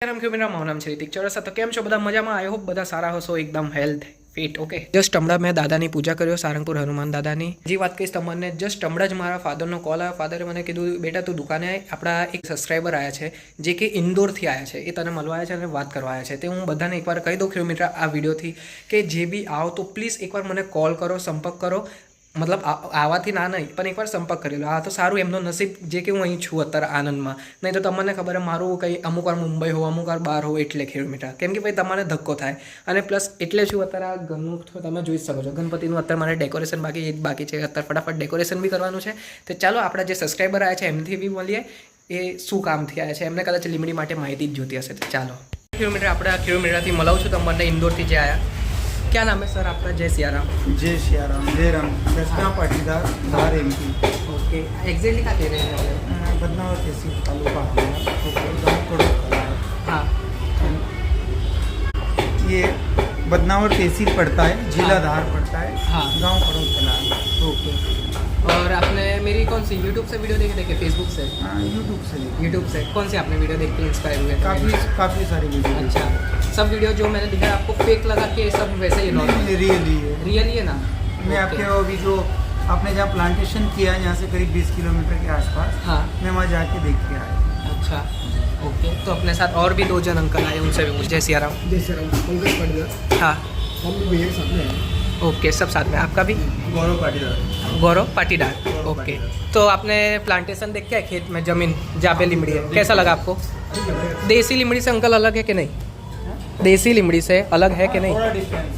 નામ કે મેરા મારું નામ છે રિતિક ચોરસા. તો કેમ છો બધા? મજામાં? આઈ હોપ બધા સારા હશો, એકદમ હેલ્થ ફિટ. ઓકે, જસ્ટ હમણાં મેં દાદાની પૂજા કર્યો, સારંગપુર હનુમાન દાદાની. જે વાત કહીશ તમને, જસ્ટ હમણાં જ મારા ફાધરનો કોલ આવ્યો. ફાધરે મને કીધું, બેટા તું દુકાને આપણા એક સબસ્ક્રાઈબર આવ્યા છે જે કે ઇન્દોરથી આવ્યા છે, એ તને મળવા આવ્યા છે અને વાત કરવા આવ્યા છે. તે હું બધાને એકવાર કહી દઉં કિલોમીટર આ વિડીયોથી કે જે બી આવો તો પ્લીઝ એકવાર મને કોલ કરો, સંપર્ક કરો. મતલબ આવાથી ના નહીં, પણ એકવાર સંપર્ક કરી લો. આ તો સારું એમનો નસીબ જે કે હું અહીં છું અત્યારે આનંદમાં. નહીં તો તમને ખબર મારું કંઈ અમુક વાર મુંબઈ હો, અમુક વાર બહાર હો, એટલે કિલોમીટર. કેમ કે ભાઈ તમારે ધક્કો થાય. અને પ્લસ એટલે શું અત્યારે આ ઘરનું તમે જોઈ શકો છો, ગણપતિનું અત્યારે મારે ડેકોરેશન બાકી છે. અત્યારે ફટાફટ ડેકોરેશન બી કરવાનું છે. તો ચાલો આપણા જે સબસ્ક્રાઈબર આવ્યા છે એમથી બી મળીએ, એ શું કામથી આવ્યા છે. એમને કદાચ લીમડી માટે માહિતી જ જોતી હશે. તો ચાલો કિલોમીટર આપણે આ કિલોમીટરથી મળાવું છું તમને ઇન્દોરથી જે આવ્યા. क्या नाम है सर आपका? जय सियाराम. जय सियाराम. जयराम कृष्णा पाटीदार, धार एमपी. ओके, एग्जैक्टली कहाँ दे रहे हैं? बदनावर तहसील तालुका गाँव कड़ोकला. हाँ, ये बदनावर तहसील पड़ता है, जिला धार पड़ता है. हाँ. गाँव कड़ोकला. ओके. और आपने मेरी कौन सी यूट्यूब से वीडियो देखे फेसबुक से? यूट्यूब से कौन सी आपने वीडियो देख के इंस्पायर हुए? काफ़ी सारी वीडियो. अच्छा, सब वीडियो जो मैंने दिखा आपको फेक लगा के सब वैसे ही नॉर्मल? रियली है ना? मैं आपके अभी जो आपने जहाँ प्लांटेशन किया है, यहाँ से करीब 20 किलोमीटर के आसपास. हाँ, मैं वहाँ जाके देख के आया. अच्छा, ओके. तो अपने साथ और भी 2 जन अंकल आए, उनसे भी पूछ. जय सियाराम. जय श्री राम. पंकज पाटीदार. हाँ, हम भी भैया के साथ में हैं. ओके, सब साथ में. आपका भी? गौरव पाटीदार. गौरव पाटीदार. ओके. तो आपने प्लांटेशन देख के खेत में जमीन जहाँ पे लिमड़ी है, कैसा लगा आपको? देसी लिमड़ी से अंकल अलग है कि नहीं? देसी लिमड़ी से अलग है कि नहीं?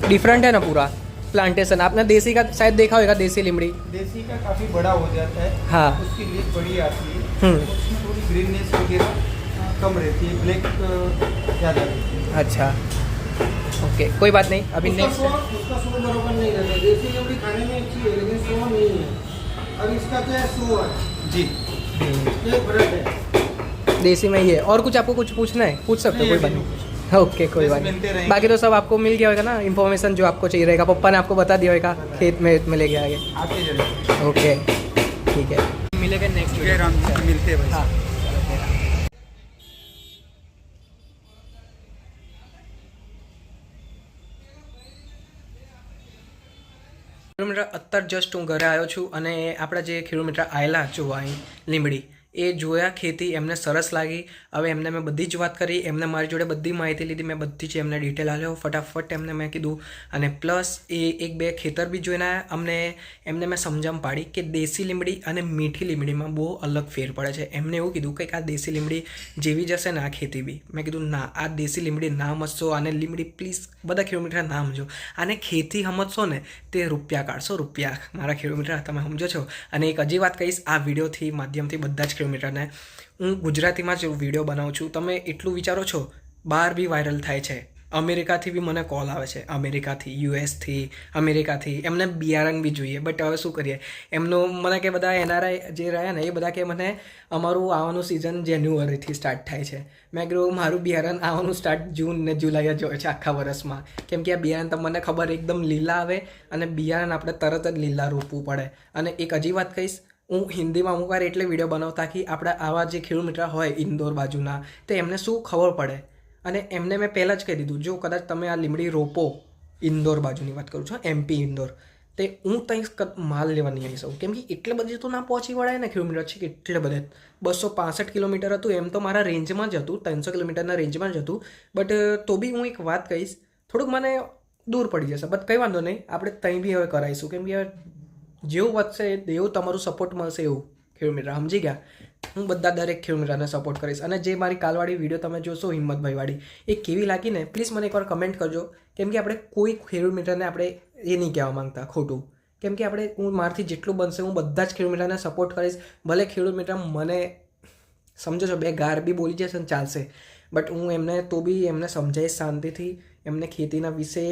डिफरेंट है ना पूरा प्लांटेशन? आपने देसी का शायद देखा होगा, देसी लिमड़ी. देसी का काफ़ी बड़ा हो जाता है. हाँ. उसकी लीफ बड़ी आती है. उसमें थोड़ी ग्रीननेस वगैरह कम रहती है, ब्लैक ज़्यादा रहती है. अच्छा, ओके, कोई बात नहीं. अभी नेक्स्ट उसका सो बराबर नहीं रहता है. देसी लिमड़ी खाने में अच्छी है लेकिन सो नहीं है. अब इसका क्या है, सो है जी. ये फर्क है. देसी में ही है. और कुछ आपको कुछ पूछना है पूछ सकते हो, कोई बात नहीं. ओके, कोई बात नहीं. बाकी तो सब आपको मिल गया होगा ना, इन्फॉर्मेशन जो आपको चाहिए रहेगा. पप्पा ने आपको बता दिया होगा खेत में ले गया आगे. आते जरूर. ओके, ठीक है. मिलेगा नेक्स्ट जयराम जी मिलते हैं भाई. हाँ. કિલોમીટર અત્યારે જસ્ટ હું ઘરે આવ્યો છું અને આપણા જે કિલોમીટર આવેલા જોવા અહીં લીમડી એ જોયા, ખેતી એમને સરસ લાગી. હવે એમને મેં બધી જ વાત કરી, એમને મારી જોડે બધી માહિતી લીધી, મેં બધી જ એમને ડિટેલ આપ્યો. ફટાફટ એમને મેં કીધું અને પ્લસ એ 1-2 ખેતર બી જોઈને આવ્યા. એમને મેં સમજણ પાડી કે દેશી લીમડી અને મીઠી લીમડીમાં બહુ અલગ ફેર પડે છે. એમને એવું કીધું કે આ દેશી લીમડી જેવી જશે ને આ ખેતી બી. મેં કીધું ના, આ દેશી લીમડી ના સમજશો, આને લીમડી પ્લીઝ બધા કિલોમીટર ના સમજો, આને ખેતી સમજશો ને તે રૂપિયા કાઢશો, રૂપિયા. મારા કિલોમીટર તમે સમજો છો. અને એક હજી વાત કહીશ, આ વિડીયોથી માધ્યમથી બધા જ કિલોમીટરને હું ગુજરાતીમાં જ વિડીયો બનાવું છું. તમે એટલું વિચારો છો બહાર બી વાયરલ થાય છે, અમેરિકાથી બી મને કોલ આવે છે, અમેરિકાથી, યુએસથી, અમેરિકાથી. એમને બિયારણ બી જોઈએ, બટ હવે શું કરીએ, એમનું મને કે બધા એનઆરઆઈ જે રહ્યા ને એ બધા કે મને અમારું આવવાનું સિઝન જાન્યુઆરીથી સ્ટાર્ટ થાય છે. મેં કીધું મારું બિયારણ આવવાનું સ્ટાર્ટ જૂન ને જુલાઈ જ હોય છે આખા વર્ષમાં. કેમ કે આ બિયારણ તમને ખબર એકદમ લીલા આવે અને બિયારણ આપણે તરત જ લીલા રોપવું પડે. અને એક હજી વાત કહીશ, હું હિન્દીમાં અમુક વાર એટલે વિડીયો બનાવતા કે આપણા આવા જે કિલોમીટર હોય ઇન્દોર બાજુના, તો એમને શું ખબર પડે. અને એમને મેં પહેલાં જ કહી દીધું, જો કદાચ તમે આ લીમડી રોપો, ઇન્દોર બાજુની વાત કરું છું, એમપી ઇન્દોર, તે હું ત્યાં માલ લેવા નહીં આવી શકું. કેમ કે એટલે બધે તો ના પહોંચી વળાય ને કિલોમીટર છે કે એટલે બધે. 265 કિલોમીટર હતું, એમ તો મારા રેન્જમાં જ હતું, 300 કિલોમીટરના રેન્જમાં જ હતું. બટ તો બી હું એક વાત કહીશ, થોડુંક મને દૂર પડી જશે, બટ કંઈ વાંધો નહીં, આપણે ત્યાં બી હવે કરાવીશું. કેમ કે જેવું વધશે એવું તમારું સપોર્ટ મળશે એવું કિલોમીટર, સમજી ગયા? હું બધા દરેક કિલોમીટરને સપોર્ટ કરીશ. અને જે મારી કાલવાળી વિડીયો તમે જોશો હિંમતભાઈવાળી, એ કેવી લાગી ને પ્લીઝ મને એકવાર કમેન્ટ કરજો. કેમ કે આપણે કોઈ કિલોમીટરને આપણે એ નહીં કહેવા માંગતા ખોટું. કેમ કે આપણે હું મારાથી જેટલું બનશે હું બધા જ કિલોમીટરને સપોર્ટ કરીશ. ભલે કિલોમીટર મને સમજો છો 2 ગાર બી બોલી જશે ને ચાલશે, બટ હું એમને તો બી એમને સમજાવીશ શાંતિથી. એમને ખેતીના વિશે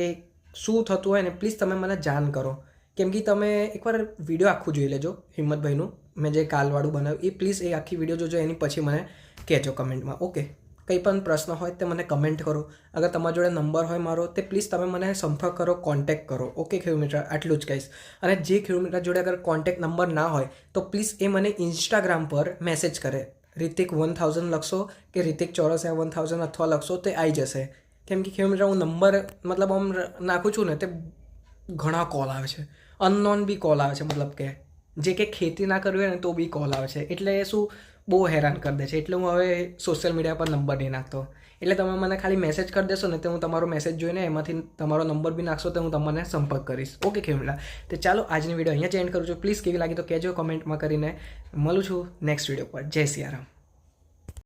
શું થતું હોય ને પ્લીઝ તમે મને જાણ કરો. કેમ કે તમે એકવાર વિડીયો આખું જોઈ લેજો હિંમતભાઈનું, મેં જે કાલવાળું બનાવ્યું એ પ્લીઝ એ આખી વિડીયો જોજો, એની પછી મને કહેજો કમેન્ટમાં. ઓકે, કંઈ પણ પ્રશ્ન હોય તે મને કમેન્ટ કરો. અગર તમારા જોડે નંબર હોય મારો તે પ્લીઝ તમે મને સંપર્ક કરો, કોન્ટેક્ટ કરો. ઓકે કિલોમીટર, આટલું જ કહીશ. અને જે કિલોમીટર જોડે અગર કોન્ટેક્ટ નંબર ના હોય તો પ્લીઝ એ મને ઇન્સ્ટાગ્રામ પર મેસેજ કરે. રિતિક 1000 લખશો કે રિતિક ચોરસિયા 1000 અથવા લખશો તે આવી જશે. કેમ કે ખેડૂત મિત્ર હું નંબર મતલબ આમ નાખું છું ને તે ઘણા કોલ આવે છે, અનનોન બી કોલ આવે છે, મતલબ કે જે કે ખેતી ના કરવી હોય ને તો બી કોલ આવે છે. એટલે શું બહુ હેરાન કરી દે છે. એટલે હું હવે સોશિયલ મીડિયા પર નંબર નહીં નાખતો. એટલે તમે મને ખાલી મેસેજ કરી દેશો ને તો હું તમારો મેસેજ જોઈને એમાંથી તમારો નંબર બી નાખશો તો હું તમને સંપર્ક કરીશ. ઓકે ખેડૂત. તો ચાલો આજની વિડીયો અહીંયા જ એન્ડ કરું છું. પ્લીઝ કેવી લાગી તો કહેજો કમેન્ટમાં કરીને. મળું છું નેક્સ્ટ વિડીયો પર. જય સિયારામ.